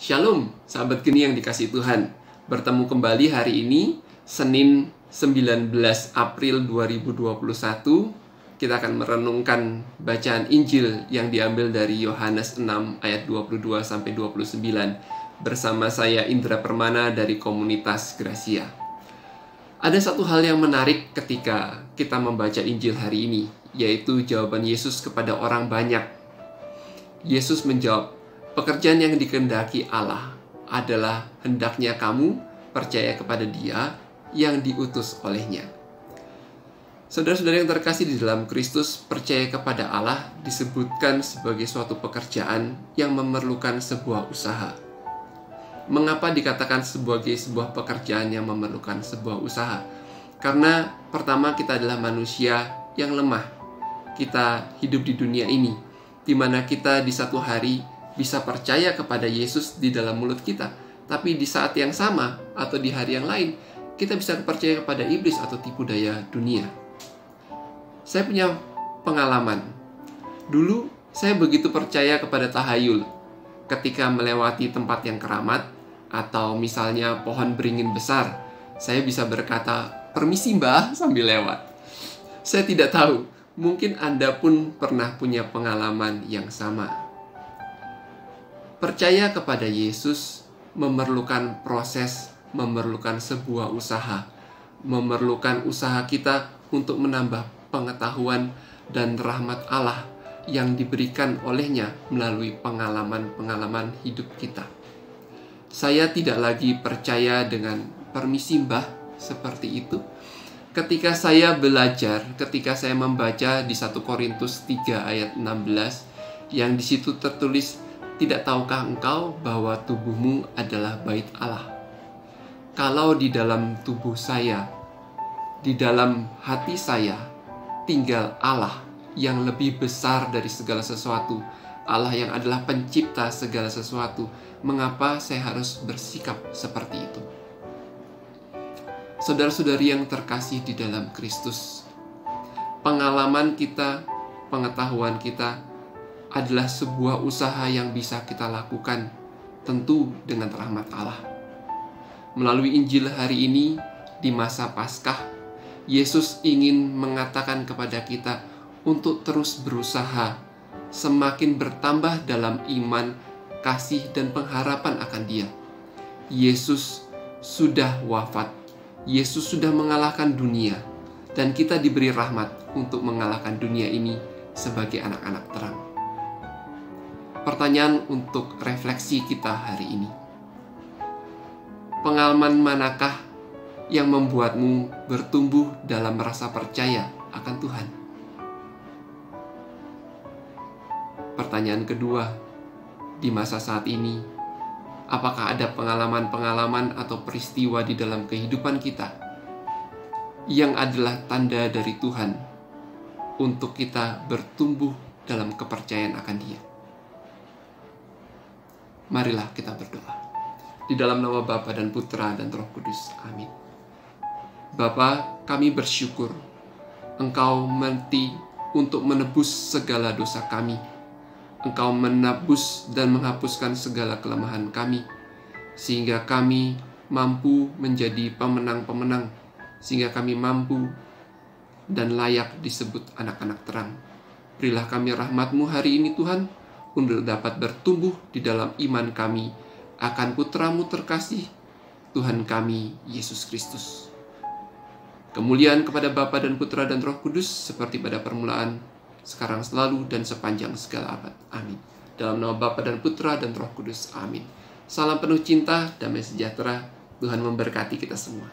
Shalom, sahabat geni yang dikasihi Tuhan. Bertemu kembali hari ini, Senin 19 April 2021. Kita akan merenungkan bacaan Injil yang diambil dari Yohanes 6 ayat 22-29 bersama saya Indra Permana dari komunitas Gracia. Ada satu hal yang menarik ketika kita membaca Injil hari ini, yaitu jawaban Yesus kepada orang banyak. Yesus menjawab, pekerjaan yang dikehendaki Allah adalah hendaknya kamu percaya kepada Dia yang diutus olehnya. Saudara-saudara yang terkasih di dalam Kristus, percaya kepada Allah disebutkan sebagai suatu pekerjaan yang memerlukan sebuah usaha. Mengapa dikatakan sebagai sebuah pekerjaan yang memerlukan sebuah usaha? Karena pertama, kita adalah manusia yang lemah. Kita hidup di dunia ini, di mana kita di satu hari bisa percaya kepada Yesus di dalam mulut kita, tapi di saat yang sama atau di hari yang lain, kita bisa percaya kepada iblis atau tipu daya dunia. Saya punya pengalaman. Dulu saya begitu percaya kepada tahayul ketika melewati tempat yang keramat, atau misalnya pohon beringin besar. Saya bisa berkata, "Permisi Mbah," sambil lewat. Saya tidak tahu, mungkin Anda pun pernah punya pengalaman yang sama. Percaya kepada Yesus memerlukan proses, memerlukan sebuah usaha, memerlukan usaha kita untuk menambah pengetahuan dan rahmat Allah yang diberikan olehnya melalui pengalaman-pengalaman hidup kita. Saya tidak lagi percaya dengan permisi Mbah seperti itu. Ketika saya belajar, ketika saya membaca di 1 Korintus 3 ayat 16, yang di situ tertulis, "Tidak tahukah engkau bahwa tubuhmu adalah bait Allah?" Kalau di dalam tubuh saya, di dalam hati saya, tinggal Allah yang lebih besar dari segala sesuatu, Allah yang adalah pencipta segala sesuatu, mengapa saya harus bersikap seperti itu? Saudara-saudari yang terkasih di dalam Kristus, pengalaman kita, pengetahuan kita adalah sebuah usaha yang bisa kita lakukan, tentu dengan rahmat Allah. Melalui Injil hari ini, di masa Paskah, Yesus ingin mengatakan kepada kita untuk terus berusaha, semakin bertambah dalam iman, kasih, dan pengharapan akan Dia. Yesus sudah wafat, Yesus sudah mengalahkan dunia, dan kita diberi rahmat untuk mengalahkan dunia ini sebagai anak-anak terang. Pertanyaan untuk refleksi kita hari ini. Pengalaman manakah yang membuatmu bertumbuh dalam rasa percaya akan Tuhan? Pertanyaan kedua, di masa saat ini, apakah ada pengalaman-pengalaman atau peristiwa di dalam kehidupan kita yang adalah tanda dari Tuhan untuk kita bertumbuh dalam kepercayaan akan Dia? Marilah kita berdoa. Di dalam nama Bapa dan Putra dan Roh Kudus. Amin. Bapa, kami bersyukur Engkau mati untuk menebus segala dosa kami. Engkau menebus dan menghapuskan segala kelemahan kami, sehingga kami mampu menjadi pemenang-pemenang, sehingga kami mampu dan layak disebut anak-anak terang. Berilah kami rahmat-Mu hari ini Tuhan, untuk dapat bertumbuh di dalam iman kami akan Putra-Mu terkasih, Tuhan kami, Yesus Kristus. Kemuliaan kepada Bapa dan Putra dan Roh Kudus, seperti pada permulaan, sekarang selalu, dan sepanjang segala abad. Amin. Dalam nama Bapa dan Putra dan Roh Kudus. Amin. Salam penuh cinta, damai sejahtera. Tuhan memberkati kita semua.